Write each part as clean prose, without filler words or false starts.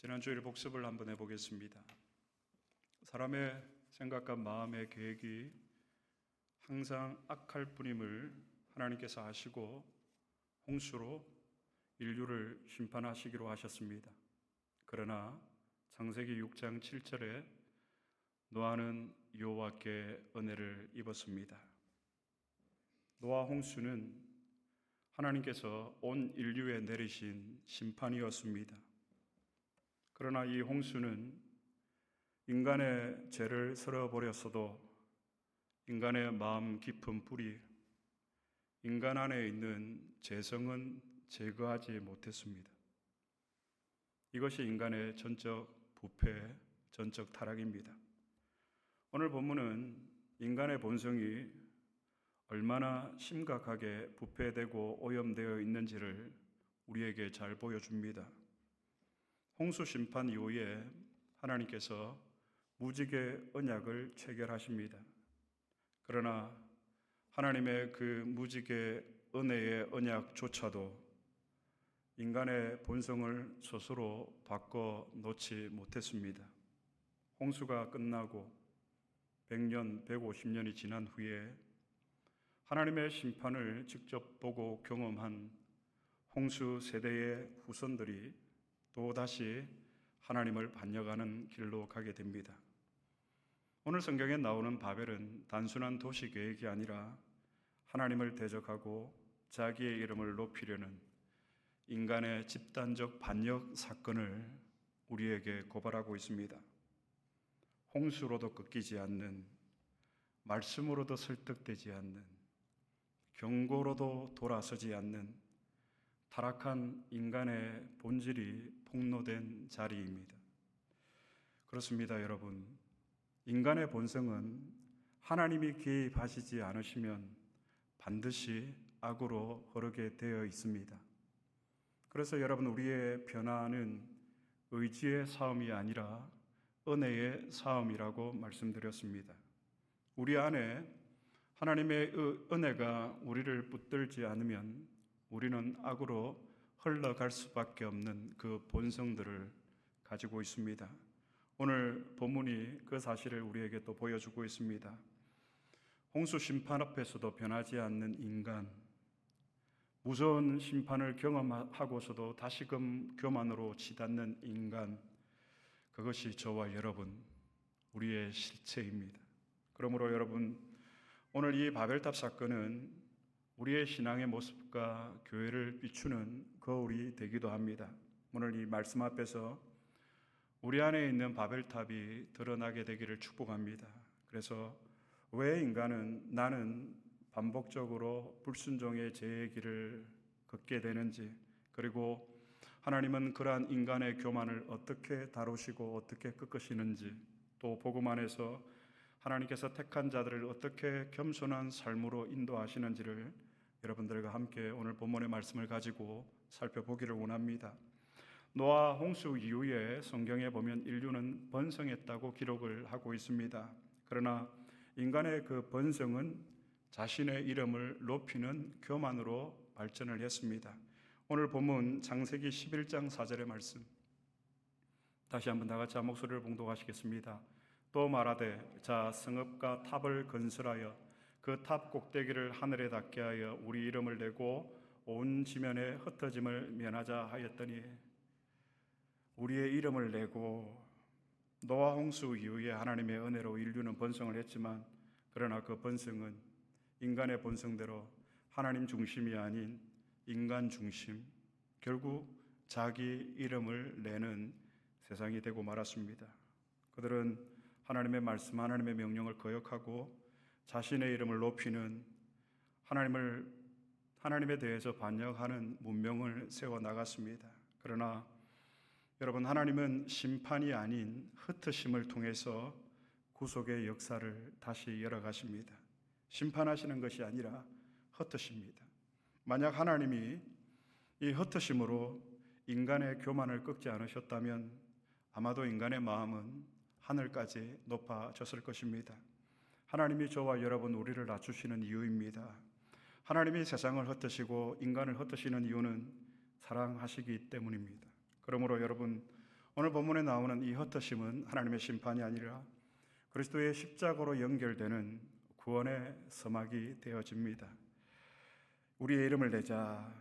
지난 주일 복습을 한번 해보겠습니다. 사람의 생각과 마음의 계획이 항상 악할 뿐임을 하나님께서 아시고 홍수로 인류를 심판하시기로 하셨습니다. 그러나 창세기 6장 7절에 노아는 여호와께 은혜를 입었습니다. 노아 홍수는 하나님께서 온 인류에 내리신 심판이었습니다. 그러나 이 홍수는 인간의 죄를 쓸어버렸어도 인간의 마음 깊은 뿌리, 인간 안에 있는 죄성은 제거하지 못했습니다. 이것이 인간의 전적 부패, 전적 타락입니다. 오늘 본문은 인간의 본성이 얼마나 심각하게 부패되고 오염되어 있는지를 우리에게 잘 보여줍니다. 홍수 심판 이후에 하나님께서 무지개 언약을 체결하십니다. 그러나 하나님의 그 무지개 은혜의 언약조차도 인간의 본성을 스스로 바꿔 놓지 못했습니다. 홍수가 끝나고 100년, 150년이 지난 후에 하나님의 심판을 직접 보고 경험한 홍수 세대의 후손들이 또다시 하나님을 반역하는 길로 가게 됩니다. 오늘 성경에 나오는 바벨은 단순한 도시 계획이 아니라 하나님을 대적하고 자기의 이름을 높이려는 인간의 집단적 반역 사건을 우리에게 고발하고 있습니다. 홍수로도 꺾이지 않는, 말씀으로도 설득되지 않는, 경고로도 돌아서지 않는 타락한 인간의 본질이 폭로된 자리입니다. 그렇습니다, 여러분. 인간의 본성은 하나님이 개입하시지 않으시면 반드시 악으로 흐르게 되어 있습니다. 그래서 여러분, 우리의 변화는 의지의 싸움이 아니라 은혜의 싸움이라고 말씀드렸습니다. 우리 안에 하나님의 은혜가 우리를 붙들지 않으면 우리는 악으로 흘러갈 수밖에 없는 그 본성들을 가지고 있습니다. 오늘 본문이 그 사실을 우리에게 또 보여주고 있습니다. 홍수 심판 앞에서도 변하지 않는 인간, 무서운 심판을 경험하고서도 다시금 교만으로 치닫는 인간, 그것이 저와 여러분, 우리의 실체입니다. 그러므로 여러분, 오늘 이 바벨탑 사건은 우리의 신앙의 모습과 교회를 비추는 거울이 되기도 합니다. 오늘 이 말씀 앞에서 우리 안에 있는 바벨탑이 드러나게 되기를 축복합니다. 그래서 왜 나는 반복적으로 불순종의 죄의 길을 걷게 되는지, 그리고 하나님은 그러한 인간의 교만을 어떻게 다루시고 어떻게 꺾으시는지, 또 복음 안에서 하나님께서 택한 자들을 어떻게 겸손한 삶으로 인도하시는지를 여러분들과 함께 오늘 본문의 말씀을 가지고 살펴보기를 원합니다. 노아 홍수 이후에 성경에 보면 인류는 번성했다고 기록을 하고 있습니다. 그러나 인간의 그 번성은 자신의 이름을 높이는 교만으로 발전을 했습니다. 오늘 본문 창세기 11장 4절의 말씀, 다시 한번 다 같이 한 목소리를 봉독하시겠습니다. 또 말하되 자 성읍과 탑을 건설하여 그 탑 꼭대기를 하늘에 닿게 하여 우리 이름을 내고 온 지면에 흩어짐을 면하자 하였더니, 우리의 이름을 내고, 노아 홍수 이후에 하나님의 은혜로 인류는 번성을 했지만, 그러나 그 번성은 인간의 본성대로 하나님 중심이 아닌 인간 중심, 결국 자기 이름을 내는 세상이 되고 말았습니다. 그들은 하나님의 말씀, 하나님의 명령을 거역하고 자신의 이름을 높이는, 하나님에 대해서 반역하는 문명을 세워나갔습니다. 그러나 여러분, 하나님은 심판이 아닌 흩으심을 통해서 구속의 역사를 다시 열어가십니다. 심판하시는 것이 아니라 흩으십니다. 만약 하나님이 이 흩으심으로 인간의 교만을 꺾지 않으셨다면 아마도 인간의 마음은 하늘까지 높아졌을 것입니다. 하나님이 저와 여러분, 우리를 낮추시는 이유입니다. 하나님이 세상을 흩으시고 인간을 흩으시는 이유는 사랑하시기 때문입니다. 그러므로 여러분, 오늘 본문에 나오는 이 흩어심은 하나님의 심판이 아니라 그리스도의 십자가로 연결되는 구원의 서막이 되어집니다. 우리의 이름을 내자.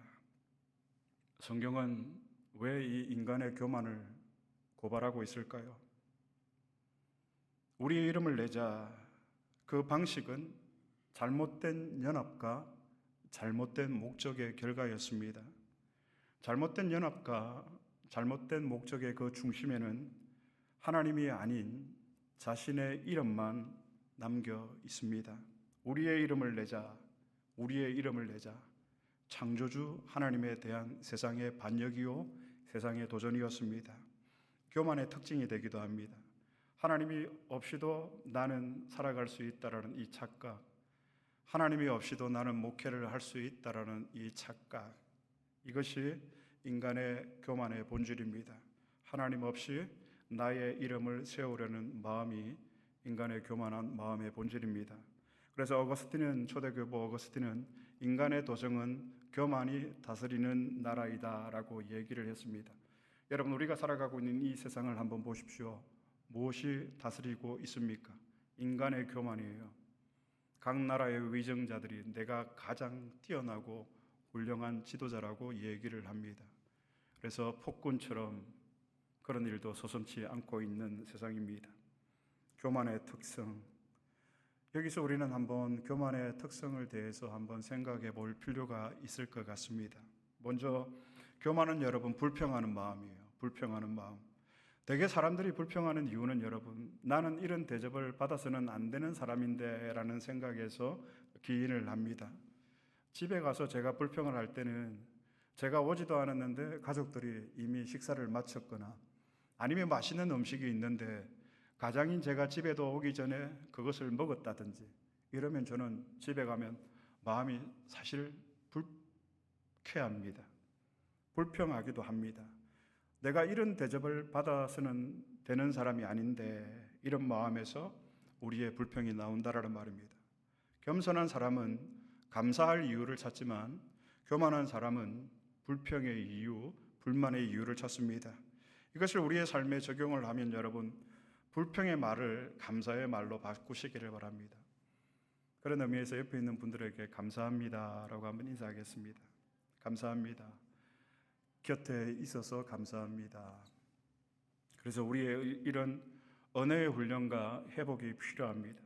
성경은 왜 이 인간의 교만을 고발하고 있을까요? 우리의 이름을 내자. 그 방식은 잘못된 연합과 잘못된 목적의 결과였습니다. 잘못된 연합과 잘못된 목적의 그 중심에는 하나님이 아닌 자신의 이름만 남겨 있습니다. 우리의 이름을 내자. 우리의 이름을 내자. 창조주 하나님에 대한 세상의 반역이요 세상의 도전이었습니다. 교만의 특징이 되기도 합니다. 하나님이 없이도 나는 살아갈 수 있다라는 이 착각, 하나님이 없이도 나는 목회를 할 수 있다라는 이 착각, 이것이 인간의 교만의 본질입니다. 하나님 없이 나의 이름을 세우려는 마음이 인간의 교만한 마음의 본질입니다. 그래서 초대교포 어거스틴은 인간의 도성은 교만이 다스리는 나라이다라고 얘기를 했습니다. 여러분, 우리가 살아가고 있는 이 세상을 한번 보십시오. 무엇이 다스리고 있습니까? 인간의 교만이에요. 각 나라의 위정자들이 내가 가장 뛰어나고 훌륭한 지도자라고 얘기를 합니다. 그래서 폭군처럼 그런 일도 서슴지 않고 있는 세상입니다. 교만의 특성. 여기서 우리는 한번 교만의 특성을 대해서 한번 생각해 볼 필요가 있을 것 같습니다. 먼저 교만은 여러분 불평하는 마음이에요. 불평하는 마음. 대개 사람들이 불평하는 이유는 여러분, 나는 이런 대접을 받아서는 안 되는 사람인데 라는 생각에서 기인을 합니다. 집에 가서 제가 불평을 할 때는 제가 오지도 않았는데 가족들이 이미 식사를 마쳤거나 아니면 맛있는 음식이 있는데 가장인 제가 집에도 오기 전에 그것을 먹었다든지 이러면 저는 집에 가면 마음이 사실 불쾌합니다. 불평하기도 합니다. 내가 이런 대접을 받아서는 되는 사람이 아닌데 이런 마음에서 우리의 불평이 나온다라는 말입니다. 겸손한 사람은 감사할 이유를 찾지만 교만한 사람은 불평의 이유, 불만의 이유를 찾습니다. 이것을 우리의 삶에 적용을 하면 여러분, 불평의 말을 감사의 말로 바꾸시기를 바랍니다. 그런 의미에서 옆에 있는 분들에게 감사합니다라고 한번 인사하겠습니다. 감사합니다. 곁에 있어서 감사합니다. 그래서 우리의 이런 언어의 훈련과 회복이 필요합니다.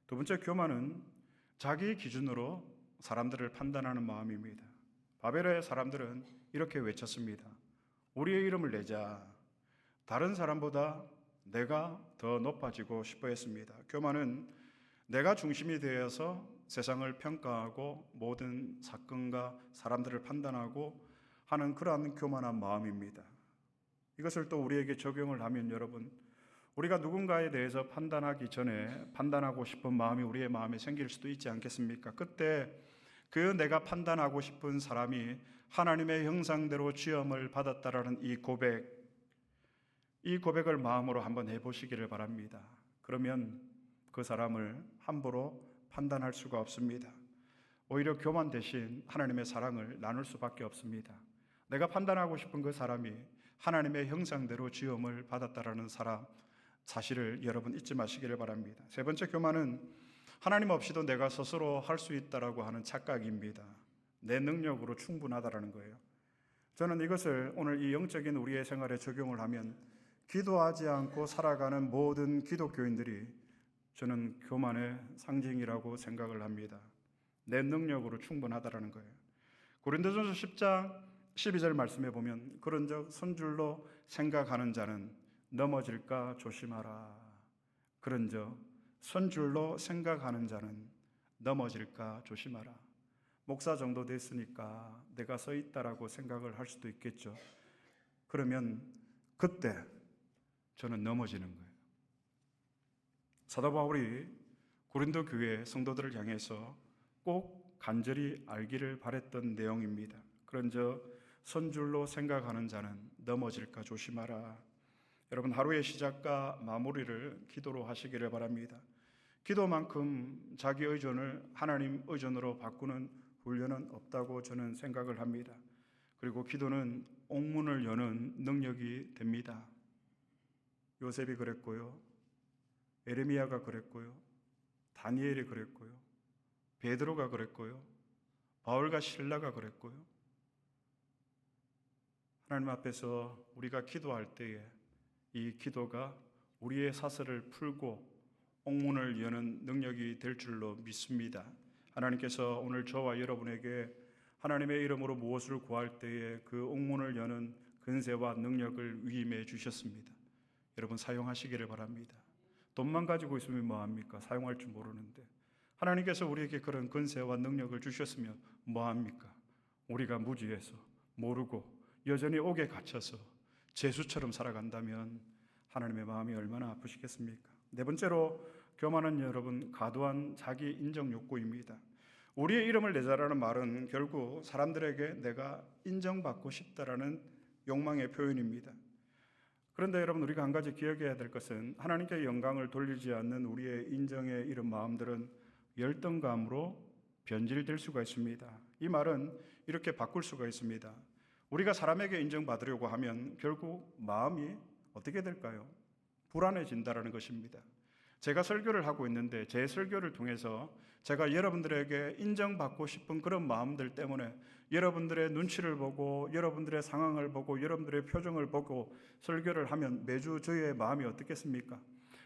두 번째, 교만은 자기 기준으로 사람들을 판단하는 마음입니다. 바벨의 사람들은 이렇게 외쳤습니다. 우리의 이름을 내자. 다른 사람보다 내가 더 높아지고 싶어 했습니다. 교만은 내가 중심이 되어서 세상을 평가하고 모든 사건과 사람들을 판단하고 하는 그러한 교만한 마음입니다. 이것을 또 우리에게 적용을 하면 여러분, 우리가 누군가에 대해서 판단하기 전에 판단하고 싶은 마음이 우리의 마음에 생길 수도 있지 않겠습니까? 그때 그 내가 판단하고 싶은 사람이 하나님의 형상대로 지음을 받았다라는 이 고백을 마음으로 한번 해보시기를 바랍니다. 그러면 그 사람을 함부로 판단할 수가 없습니다. 오히려 교만 대신 하나님의 사랑을 나눌 수밖에 없습니다. 내가 판단하고 싶은 그 사람이 하나님의 형상대로 지음을 받았다라는 사실을 여러분 잊지 마시기를 바랍니다. 세 번째, 교만은 하나님 없이도 내가 스스로 할 수 있다라고 하는 착각입니다. 내 능력으로 충분하다라는 거예요. 저는 이것을 오늘 이 영적인 우리의 생활에 적용을 하면 기도하지 않고 살아가는 모든 기독교인들이 저는 교만의 상징이라고 생각을 합니다. 내 능력으로 충분하다라는 거예요. 고린도전서 10장 12절 말씀해 보면 그런즉 선줄로 생각하는 자는 넘어질까 조심하라. 그런즉 선줄로 생각하는 자는 넘어질까 조심하라. 목사 정도 됐으니까 내가 서 있다라고 생각을 할 수도 있겠죠. 그러면 그때 저는 넘어지는 거예요. 사도 바울이 고린도 교회 성도들을 향해서 꼭 간절히 알기를 바랬던 내용입니다. 그런즉 선줄로 생각하는 자는 넘어질까 조심하라. 여러분, 하루의 시작과 마무리를 기도로 하시기를 바랍니다. 기도만큼 자기 의존을 하나님 의존으로 바꾸는 훈련은 없다고 저는 생각을 합니다. 그리고 기도는 옥문을 여는 능력이 됩니다. 요셉이 그랬고요. 에레미야가 그랬고요. 다니엘이 그랬고요. 베드로가 그랬고요. 바울과 실라가 그랬고요. 하나님 앞에서 우리가 기도할 때에 이 기도가 우리의 사슬을 풀고 옥문을 여는 능력이 될 줄로 믿습니다. 하나님께서 오늘 저와 여러분에게 하나님의 이름으로 무엇을 구할 때에 그 옥문을 여는 근세와 능력을 위임해 주셨습니다. 여러분 사용하시기를 바랍니다. 돈만 가지고 있으면 뭐합니까? 사용할 줄 모르는데 하나님께서 우리에게 그런 근세와 능력을 주셨으면 뭐합니까? 우리가 무지해서 모르고 여전히 옥에 갇혀서 죄수처럼 살아간다면 하나님의 마음이 얼마나 아프시겠습니까? 네 번째로 교만은 여러분 과도한 자기 인정 욕구입니다. 우리의 이름을 내자라는 말은 결국 사람들에게 내가 인정받고 싶다라는 욕망의 표현입니다. 그런데 여러분 우리가 한 가지 기억해야 될 것은 하나님께 영광을 돌리지 않는 우리의 인정의 이런 마음들은 열등감으로 변질될 수가 있습니다. 이 말은 이렇게 바꿀 수가 있습니다. 우리가 사람에게 인정받으려고 하면 결국 마음이 어떻게 될까요? 불안해진다라는 것입니다. 제가 설교를 하고 있는데 제 설교를 통해서 제가 여러분들에게 인정받고 싶은 그런 마음들 때문에 여러분들의 눈치를 보고 여러분들의 상황을 보고 여러분들의 표정을 보고 설교를 하면 매주 저의 마음이 어떻겠습니까?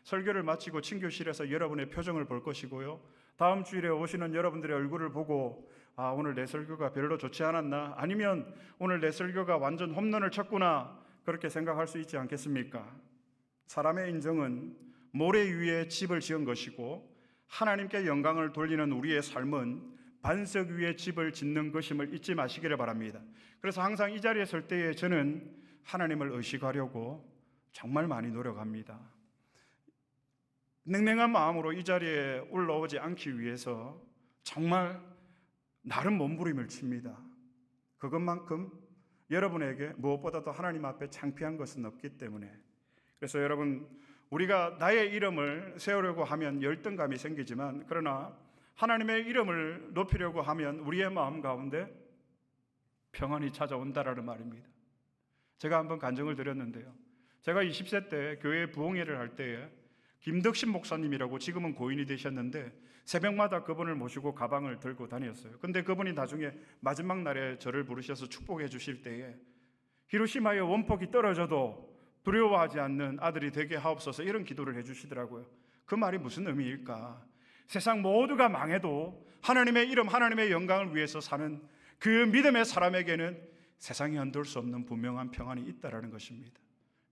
설교를 마치고 친교실에서 여러분의 표정을 볼 것이고요. 다음 주일에 오시는 여러분들의 얼굴을 보고 오늘 내 설교가 별로 좋지 않았나? 아니면 오늘 내 설교가 완전 홈런을 쳤구나 그렇게 생각할 수 있지 않겠습니까? 사람의 인정은 모래 위에 집을 지은 것이고 하나님께 영광을 돌리는 우리의 삶은 반석 위에 집을 짓는 것임을 잊지 마시기를 바랍니다. 그래서 항상 이 자리에 설 때에 저는 하나님을 의식하려고 정말 많이 노력합니다. 냉랭한 마음으로 이 자리에 올라오지 않기 위해서 정말 나름 몸부림을 칩니다. 그것만큼 여러분에게 무엇보다도 하나님 앞에 창피한 것은 없기 때문에. 그래서 여러분 우리가 나의 이름을 세우려고 하면 열등감이 생기지만 그러나 하나님의 이름을 높이려고 하면 우리의 마음 가운데 평안이 찾아온다라는 말입니다. 제가 한번 간증을 드렸는데요. 제가 20세 때 교회 부흥회를 할 때에 김덕신 목사님이라고 지금은 고인이 되셨는데 새벽마다 그분을 모시고 가방을 들고 다녔어요. 근데 그분이 나중에 마지막 날에 저를 부르셔서 축복해 주실 때에 히로시마의 원폭이 떨어져도 두려워하지 않는 아들이 되게 하옵소서 이런 기도를 해주시더라고요. 그 말이 무슨 의미일까? 세상 모두가 망해도 하나님의 이름, 하나님의 영광을 위해서 사는 그 믿음의 사람에게는 세상이 흔들 수 없는 분명한 평안이 있다라는 것입니다.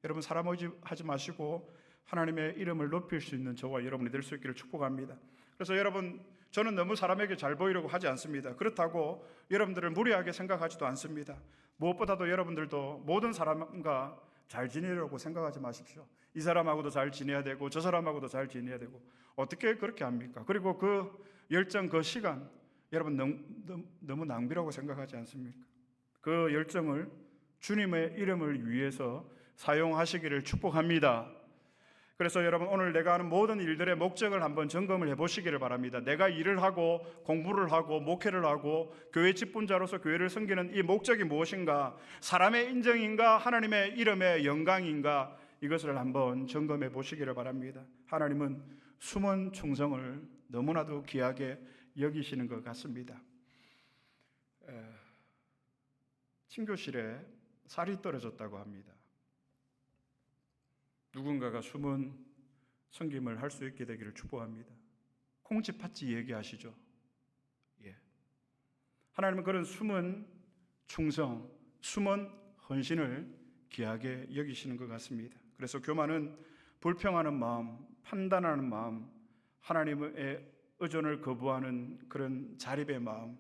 여러분 사람 의지하지 마시고 하나님의 이름을 높일 수 있는 저와 여러분이 될 수 있기를 축복합니다. 그래서 여러분 저는 너무 사람에게 잘 보이려고 하지 않습니다. 그렇다고 여러분들을 무리하게 생각하지도 않습니다. 무엇보다도 여러분들도 모든 사람과 잘 지내려고 생각하지 마십시오. 이 사람하고도 잘 지내야 되고 저 사람하고도 잘 지내야 되고 어떻게 그렇게 합니까? 그리고 그 열정, 그 시간 여러분 너무 낭비라고 생각하지 않습니까? 그 열정을 주님의 이름을 위해서 사용하시기를 축복합니다. 그래서 여러분 오늘 내가 하는 모든 일들의 목적을 한번 점검을 해보시기를 바랍니다. 내가 일을 하고 공부를 하고 목회를 하고 교회 직분자로서 교회를 섬기는 이 목적이 무엇인가? 사람의 인정인가? 하나님의 이름의 영광인가? 이것을 한번 점검해 보시기를 바랍니다. 하나님은 숨은 충성을 너무나도 귀하게 여기시는 것 같습니다. 친교실에 살이 떨어졌다고 합니다. 누군가가 숨은 섬김을 할 수 있게 되기를 축복합니다. 콩쥐 팥쥐 얘기하시죠? 예. 하나님은 그런 숨은 충성, 숨은 헌신을 귀하게 여기시는 것 같습니다. 그래서 교만은 불평하는 마음, 판단하는 마음, 하나님의 의존을 거부하는 그런 자립의 마음,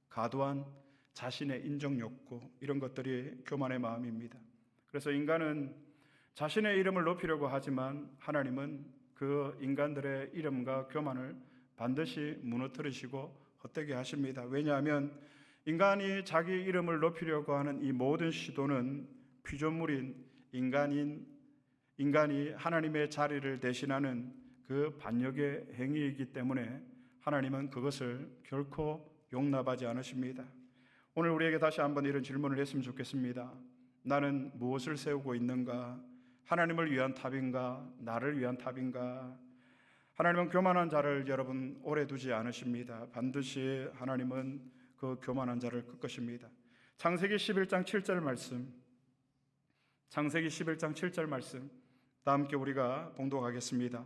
과도한 자신의 인정 욕구 이런 것들이 교만의 마음입니다. 그래서 인간은 자신의 이름을 높이려고 하지만 하나님은 그 인간들의 이름과 교만을 반드시 무너뜨리시고 헛되게 하십니다. 왜냐하면 인간이 자기 이름을 높이려고 하는 이 모든 시도는 피조물인 인간이 하나님의 자리를 대신하는 그 반역의 행위이기 때문에 하나님은 그것을 결코 용납하지 않으십니다. 오늘 우리에게 다시 한번 이런 질문을 했으면 좋겠습니다. 나는 무엇을 세우고 있는가? 하나님을 위한 탑인가? 나를 위한 탑인가? 하나님은 교만한 자를 여러분 오래 두지 않으십니다. 반드시 하나님은 그 교만한 자를 끌 것입니다. 창세기 11장 7절 말씀, 창세기 11장 7절 말씀 다 함께 우리가 봉독하겠습니다.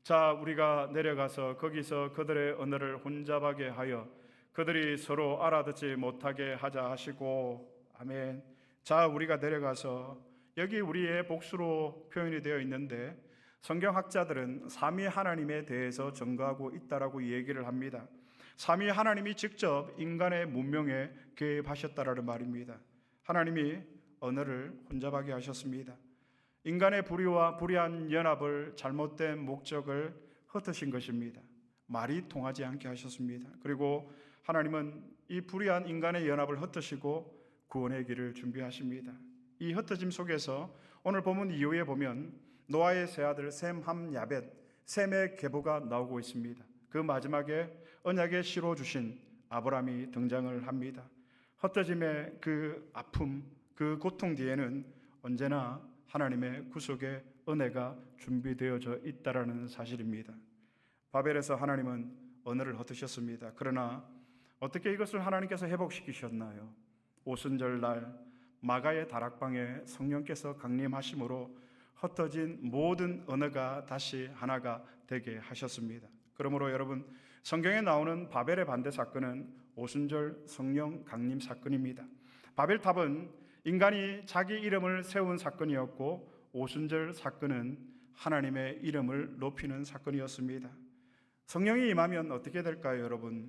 자, 우리가 내려가서 거기서 그들의 언어를 혼잡하게 하여 그들이 서로 알아듣지 못하게 하자 하시고, 아멘. 자, 우리가 내려가서, 여기 우리의 복수로 표현이 되어 있는데 성경학자들은 삼위 하나님에 대해서 증거하고 있다라고 얘기를 합니다. 삼위 하나님이 직접 인간의 문명에 개입하셨다라는 말입니다. 하나님이 언어를 혼잡하게 하셨습니다. 인간의 불의와 불의한 연합을, 잘못된 목적을 흩으신 것입니다. 말이 통하지 않게 하셨습니다. 그리고 하나님은 이 불의한 인간의 연합을 흩으시고 구원의 길을 준비하십니다. 이 흩어짐 속에서 오늘 본문 이후에 보면 노아의 세 아들 셈, 함, 야벳, 셈의 계보가 나오고 있습니다. 그 마지막에 언약의 씨로 주신 아브라함이 등장을 합니다. 흩어짐의 그 아픔, 그 고통 뒤에는 언제나 하나님의 구속의 은혜가 준비되어져 있다라는 사실입니다. 바벨에서 하나님은 언어를 흩으셨습니다. 그러나 어떻게 이것을 하나님께서 회복시키셨나요? 오순절날 마가의 다락방에 성령께서 강림하심으로 흩어진 모든 언어가 다시 하나가 되게 하셨습니다. 그러므로 여러분, 성경에 나오는 바벨의 반대 사건은 오순절 성령 강림 사건입니다. 바벨탑은 인간이 자기 이름을 세운 사건이었고, 오순절 사건은 하나님의 이름을 높이는 사건이었습니다. 성령이 임하면 어떻게 될까요, 여러분?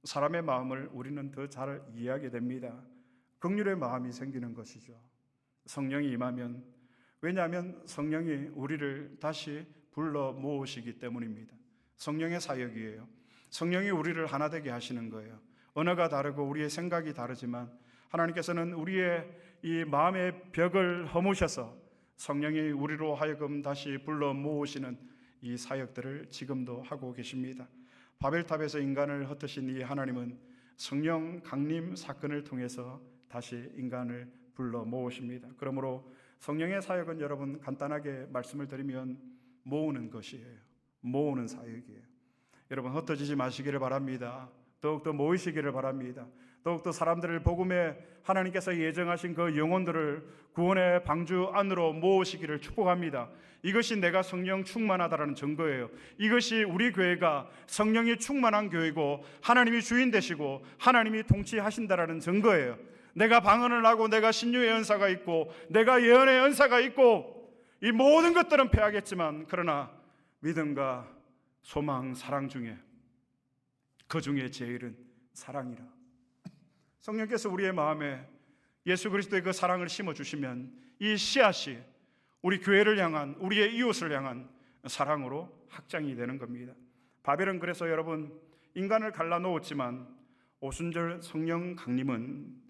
사람의 마음을 우리는 더 잘 이해하게 됩니다. 긍휼의 마음이 생기는 것이죠. 성령이 임하면, 왜냐하면 성령이 우리를 다시 불러 모으시기 때문입니다. 성령의 사역이에요. 성령이 우리를 하나 되게 하시는 거예요. 언어가 다르고 우리의 생각이 다르지만 하나님께서는 우리의 이 마음의 벽을 허무셔서 성령이 우리로 하여금 다시 불러 모으시는 이 사역들을 지금도 하고 계십니다. 바벨탑에서 인간을 흩으신 이 하나님은 성령 강림 사건을 통해서 다시 인간을 불러 모으십니다. 그러므로 성령의 사역은 여러분 간단하게 말씀을 드리면 모으는 것이에요. 모으는 사역이에요. 여러분 흩어지지 마시기를 바랍니다. 더욱더 모이시기를 바랍니다. 더욱더 사람들을 복음에 하나님께서 예정하신 그 영혼들을 구원의 방주 안으로 모으시기를 축복합니다. 이것이 내가 성령 충만하다라는 증거예요. 이것이 우리 교회가 성령이 충만한 교회고 하나님이 주인 되시고 하나님이 통치하신다라는 증거예요. 내가 방언을 하고 내가 신유의 은사가 있고 내가 예언의 은사가 있고 이 모든 것들은 패하겠지만, 그러나 믿음과 소망, 사랑 중에 그 중에 제일은 사랑이라. 성령께서 우리의 마음에 예수 그리스도의 그 사랑을 심어주시면 이 씨앗이 우리 교회를 향한, 우리의 이웃을 향한 사랑으로 확장이 되는 겁니다. 바벨은 그래서 여러분 인간을 갈라놓았지만 오순절 성령 강림은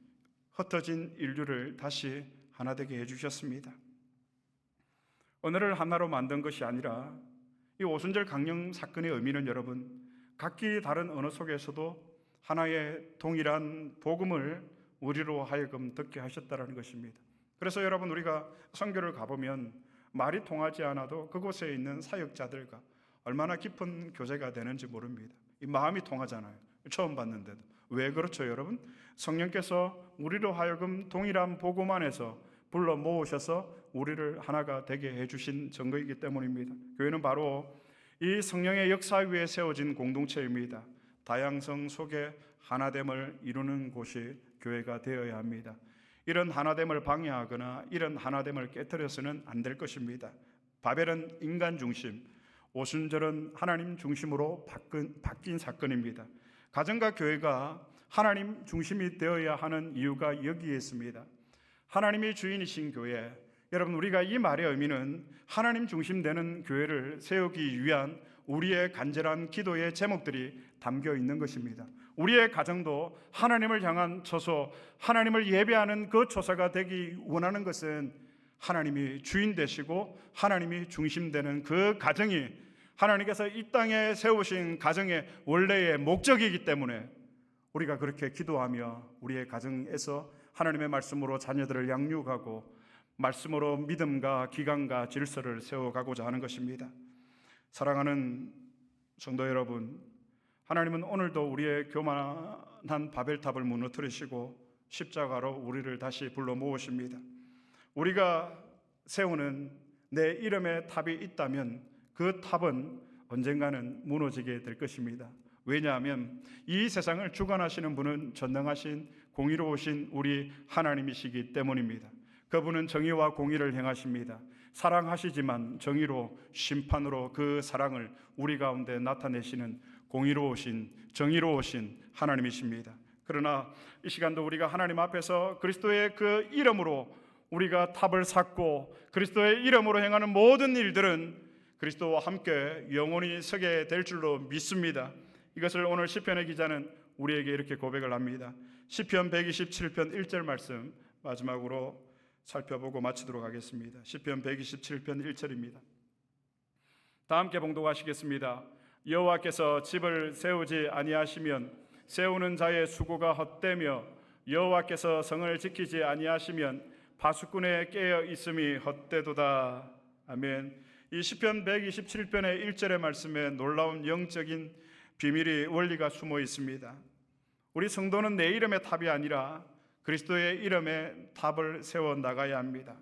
흩어진 인류를 다시 하나 되게 해주셨습니다. 언어를 하나로 만든 것이 아니라 이 오순절 강림 사건의 의미는 여러분 각기 다른 언어 속에서도 하나의 동일한 복음을 우리로 하여금 듣게 하셨다는 것입니다. 그래서 여러분 우리가 선교를 가보면 말이 통하지 않아도 그곳에 있는 사역자들과 얼마나 깊은 교제가 되는지 모릅니다. 이 마음이 통하잖아요. 처음 봤는데도. 왜 그렇죠, 여러분? 성령께서 우리로 하여금 동일한 복음 안에서 불러 모으셔서 우리를 하나가 되게 해주신 증거이기 때문입니다. 교회는 바로 이 성령의 역사 위에 세워진 공동체입니다. 다양성 속에 하나됨을 이루는 곳이 교회가 되어야 합니다. 이런 하나됨을 방해하거나 이런 하나됨을 깨뜨려서는 안 될 것입니다. 바벨은 인간 중심, 오순절은 하나님 중심으로 바뀐 사건입니다. 가정과 교회가 하나님 중심이 되어야 하는 이유가 여기에 있습니다. 하나님이 주인이신 교회, 여러분 우리가 이 말의 의미는 하나님 중심되는 교회를 세우기 위한 우리의 간절한 기도의 제목들이 담겨 있는 것입니다. 우리의 가정도 하나님을 향한 처소, 하나님을 예배하는 그 처소가 되기 원하는 것은 하나님이 주인 되시고 하나님이 중심되는 그 가정이 하나님께서 이 땅에 세우신 가정의 원래의 목적이기 때문에 우리가 그렇게 기도하며 우리의 가정에서 하나님의 말씀으로 자녀들을 양육하고 말씀으로 믿음과 기강과 질서를 세워가고자 하는 것입니다. 사랑하는 성도 여러분, 하나님은 오늘도 우리의 교만한 바벨탑을 무너뜨리시고 십자가로 우리를 다시 불러 모으십니다. 우리가 세우는 내 이름의 탑이 있다면 그 탑은 언젠가는 무너지게 될 것입니다. 왜냐하면 이 세상을 주관하시는 분은 전능하신 공의로우신 우리 하나님이시기 때문입니다. 그분은 정의와 공의를 행하십니다. 사랑하시지만 정의로 심판으로 그 사랑을 우리 가운데 나타내시는 공의로우신 정의로우신 하나님이십니다. 그러나 이 시간도 우리가 하나님 앞에서 그리스도의 그 이름으로 우리가 탑을 쌓고 그리스도의 이름으로 행하는 모든 일들은 그리스도와 함께 영원히 서게 될 줄로 믿습니다. 이것을 오늘 시편의 기자는 우리에게 이렇게 고백을 합니다. 시편 127편 1절 말씀 마지막으로 살펴보고 마치도록 하겠습니다. 시편 127편 1절입니다. 다 함께 봉독하시겠습니다. 여호와께서 집을 세우지 아니하시면 세우는 자의 수고가 헛되며 여호와께서 성을 지키지 아니하시면 파수꾼의 깨어 있음이 헛되도다. 아멘. 이 시편 127편의 1절의 말씀에 놀라운 영적인 비밀이 원리가 숨어 있습니다. 우리 성도는 내 이름의 탑이 아니라 그리스도의 이름의 탑을 세워 나가야 합니다.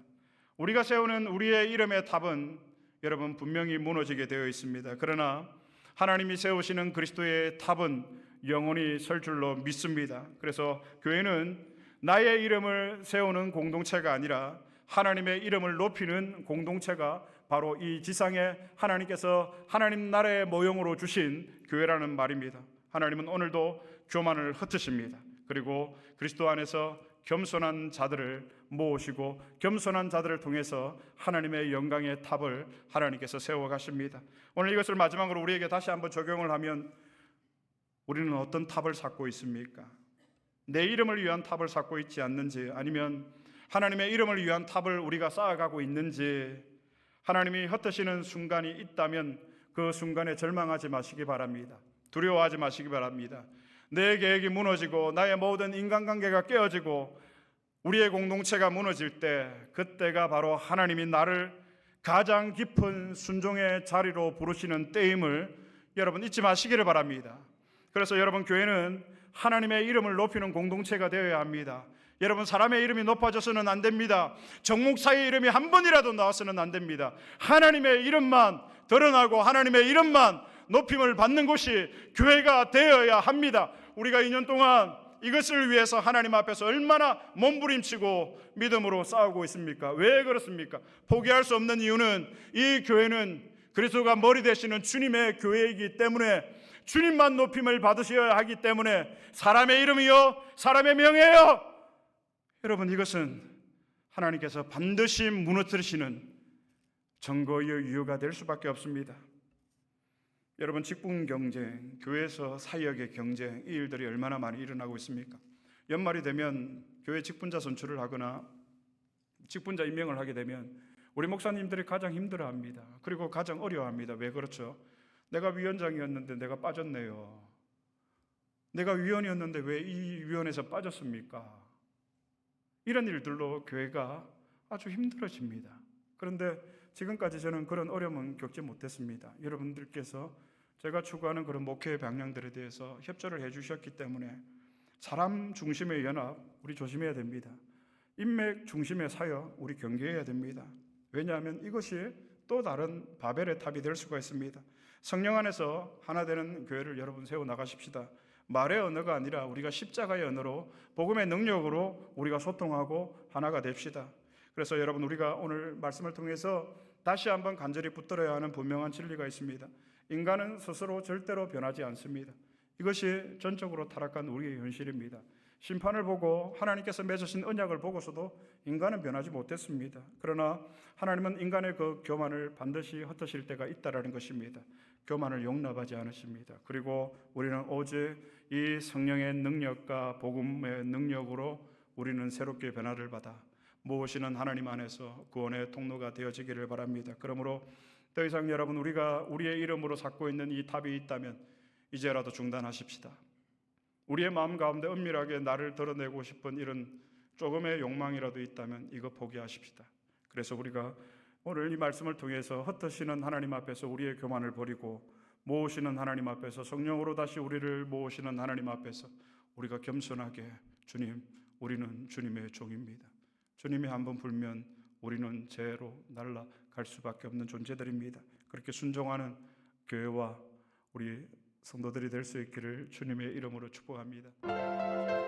우리가 세우는 우리의 이름의 탑은 여러분 분명히 무너지게 되어 있습니다. 그러나 하나님이 세우시는 그리스도의 탑은 영원히 설 줄로 믿습니다. 그래서 교회는 나의 이름을 세우는 공동체가 아니라 하나님의 이름을 높이는 공동체가 바로 이 지상에 하나님께서 하나님 나라의 모형으로 주신 교회라는 말입니다. 하나님은 오늘도 교만을 흩으십니다. 그리고 그리스도 안에서 겸손한 자들을 모으시고 겸손한 자들을 통해서 하나님의 영광의 탑을 하나님께서 세워가십니다. 오늘 이것을 마지막으로 우리에게 다시 한번 적용을 하면 우리는 어떤 탑을 쌓고 있습니까? 내 이름을 위한 탑을 쌓고 있지 않는지, 아니면 하나님의 이름을 위한 탑을 우리가 쌓아가고 있는지, 하나님이 흩으시는 순간이 있다면 그 순간에 절망하지 마시기 바랍니다. 두려워하지 마시기 바랍니다. 내 계획이 무너지고 나의 모든 인간관계가 깨어지고 우리의 공동체가 무너질 때, 그때가 바로 하나님이 나를 가장 깊은 순종의 자리로 부르시는 때임을 여러분 잊지 마시기를 바랍니다. 그래서 여러분, 교회는 하나님의 이름을 높이는 공동체가 되어야 합니다. 여러분, 사람의 이름이 높아져서는 안 됩니다. 정목사의 이름이 한 번이라도 나와서는 안 됩니다. 하나님의 이름만 드러나고 하나님의 이름만 높임을 받는 곳이 교회가 되어야 합니다. 우리가 2년 동안 이것을 위해서 하나님 앞에서 얼마나 몸부림치고 믿음으로 싸우고 있습니까? 왜 그렇습니까? 포기할 수 없는 이유는 이 교회는 그리스도가 머리 되시는 주님의 교회이기 때문에, 주님만 높임을 받으셔야 하기 때문에, 사람의 이름이요 사람의 명예요, 여러분, 이것은 하나님께서 반드시 무너뜨리시는 증거의 이유가 될 수밖에 없습니다. 여러분, 직분 경쟁, 교회에서 사역의 경쟁, 이 일들이 얼마나 많이 일어나고 있습니까? 연말이 되면 교회 직분자 선출을 하거나 직분자 임명을 하게 되면 우리 목사님들이 가장 힘들어합니다. 그리고 가장 어려워합니다. 왜 그렇죠? 내가 위원장이었는데 내가 빠졌네요. 내가 위원이었는데 왜 이 위원회에서 빠졌습니까? 이런 일들로 교회가 아주 힘들어집니다. 그런데 지금까지 저는 그런 어려움은 겪지 못했습니다. 여러분들께서 제가 추구하는 그런 목회의 방향들에 대해서 협조를 해주셨기 때문에 사람 중심의 연합, 우리 조심해야 됩니다. 인맥 중심의 사역, 우리 경계해야 됩니다. 왜냐하면 이것이 또 다른 바벨의 탑이 될 수가 있습니다. 성령 안에서 하나 되는 교회를 여러분 세워나가십시다. 말의 언어가 아니라 우리가 십자가의 언어로, 복음의 능력으로 우리가 소통하고 하나가 됩시다. 그래서 여러분, 우리가 오늘 말씀을 통해서 다시 한번 간절히 붙들어야 하는 분명한 진리가 있습니다. 인간은 스스로 절대로 변하지 않습니다. 이것이 전적으로 타락한 우리의 현실입니다. 심판을 보고 하나님께서 맺으신 언약을 보고서도 인간은 변하지 못했습니다. 그러나 하나님은 인간의 그 교만을 반드시 흩으실 때가 있다라는 것입니다. 교만을 용납하지 않으십니다. 그리고 우리는 오직 이 성령의 능력과 복음의 능력으로 우리는 새롭게 변화를 받아 모으시는 하나님 안에서 구원의 통로가 되어지기를 바랍니다. 그러므로 더 이상 여러분, 우리가 우리의 이름으로 쌓고 있는 이 탑이 있다면 이제라도 중단하십시다. 우리의 마음 가운데 은밀하게 나를 드러내고 싶은 이런 조금의 욕망이라도 있다면 이거 포기하십시다. 그래서 우리가 오늘 이 말씀을 통해서 흩으시는 하나님 앞에서 우리의 교만을 버리고 모으시는 하나님 앞에서 성령으로 다시 우리를 모으시는 하나님 앞에서 우리가 겸손하게 주님, 우리는 주님의 종입니다. 주님이 한번 불면 우리는 죄로 날아갈 수밖에 없는 존재들입니다. 그렇게 순종하는 교회와 우리 성도들이 될 수 있기를 주님의 이름으로 축복합니다.